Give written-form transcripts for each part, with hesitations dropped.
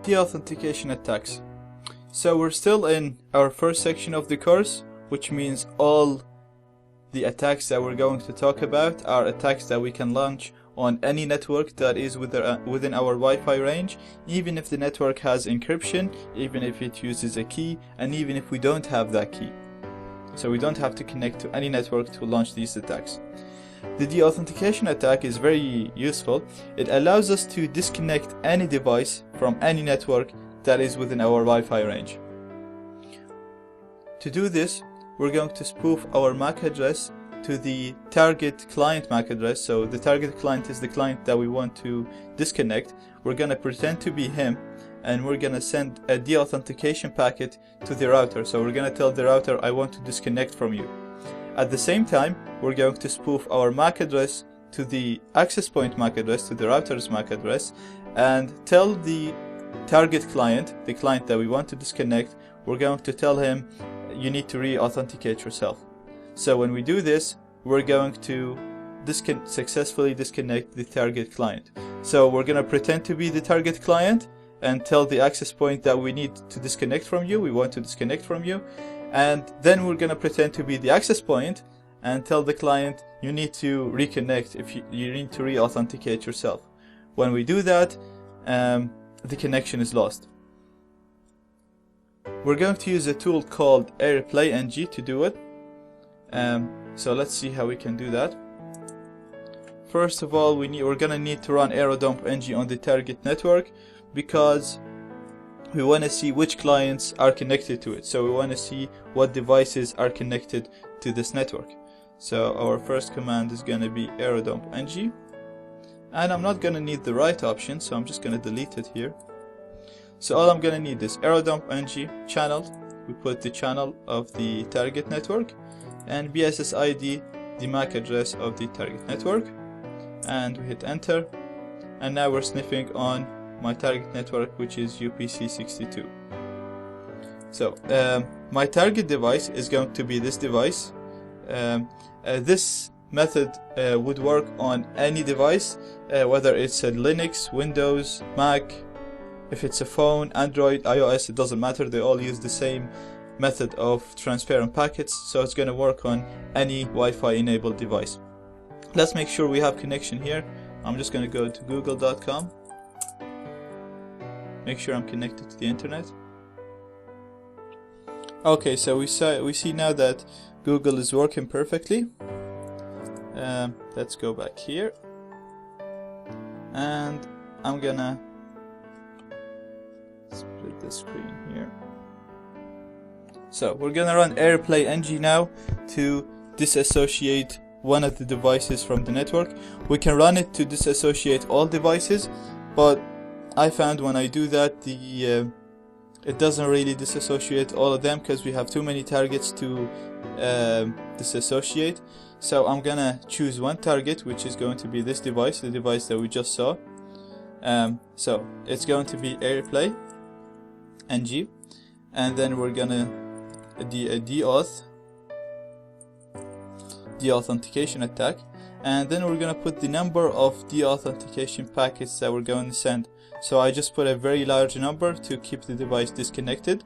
Deauthentication attacks. So we're still in our first section of the course, which means all the attacks that we're going to talk about are attacks that we can launch on any network that is within our Wi-Fi range, even if the network has encryption, even if it uses a key, and even if we don't have that key. So we don't have to connect to any network to launch these attacks. The deauthentication attack is very useful. It allows us to disconnect any device from any network that is within our Wi-Fi range. To do this, we're going to spoof our MAC address to the target client MAC address. So the target client is the client that we want to disconnect. We're going to pretend to be him, and we're going to send a deauthentication packet to the router. So we're going to tell the router, I want to disconnect from you. At the same time, we're going to spoof our MAC address to the access point MAC address, to the router's MAC address, and tell the target client, the client that we want to disconnect, we're going to tell him, you need to re-authenticate yourself. So when we do this, we're going to successfully disconnect the target client. So we're going to pretend to be the target client and tell the access point that we need to disconnect from you, we want to disconnect from you. And then we're going to pretend to be the access point and tell the client, you need to reconnect, if you need to re-authenticate yourself. When we do that, the connection is lost. We're going to use a tool called AirPlayNG to do it. So let's see how we can do that. First of all, we're going to need to run AeroDumpNG on the target network, because we want to see which clients are connected to it. So we want to see what devices are connected to this network. So our first command is going to be AeroDumpNG, and I'm not going to need the right option, so I'm just going to delete it here. So all I'm going to need is AeroDumpNG channel. We put the channel of the target network, and BSS ID, the MAC address of the target network, and we hit enter. And now we're sniffing on my target network, which is UPC62. So my target device is going to be this device. This method would work on any device, whether it's a Linux, Windows, Mac, if it's a phone, Android, iOS, it doesn't matter. They all use the same method of transferring packets, so it's going to work on any Wi-Fi enabled device. Let's make sure we have connection here. I'm just going to go to google.com. Make sure I'm connected to the internet. Okay, so we see now that Google is working perfectly. Let's go back here, and I'm gonna split the screen here. So we're gonna run AirPlayNG now to disassociate one of the devices from the network. We can run it to disassociate all devices, but I found when I do that, it doesn't really disassociate all of them because we have too many targets to disassociate. So I'm gonna choose one target, which is going to be this device, the device that we just saw. So it's going to be AirPlayNG, and then we're gonna deauthentication attack, and then we're gonna put the number of deauthentication packets that we're going to send. So I just put a very large number to keep the device disconnected.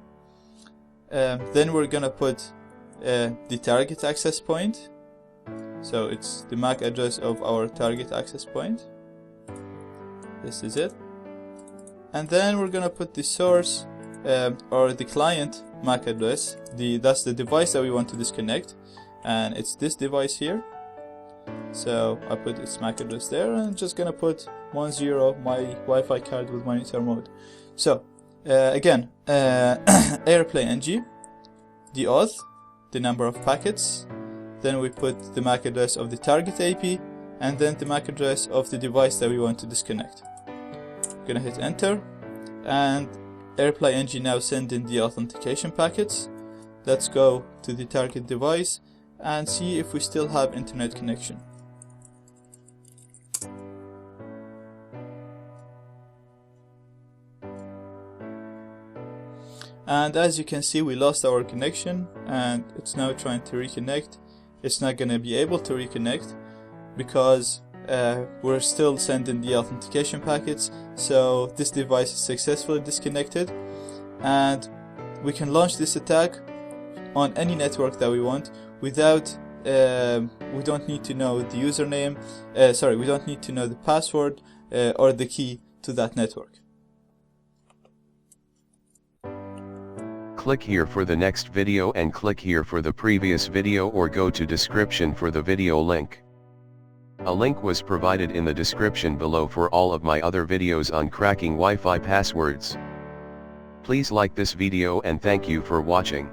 Then we're gonna put the target access point. So it's the MAC address of our target access point. This is it. And then we're gonna put the source or the client MAC address. That's the device that we want to disconnect, and it's this device here. So I put its MAC address there, and I'm just gonna put 10, my Wi-Fi card with monitor mode. So again, AirPlayNG, deauth, the number of packets, then we put the MAC address of the target AP, and then the MAC address of the device that we want to disconnect. I'm gonna hit enter, and AirPlayNG now send in the authentication packets. Let's go to the target device and see if we still have internet connection. And as you can see, we lost our connection, and it's now trying to reconnect. It's not going to be able to reconnect because we're still sending the authentication packets. So this device is successfully disconnected, and we can launch this attack on any network that we want without we don't need to know the username, we don't need to know the password or the key to that network. Click here for the next video and click here for the previous video, or go to description for the video link. A link was provided in the description below for all of my other videos on cracking Wi-Fi passwords. Please like this video and thank you for watching.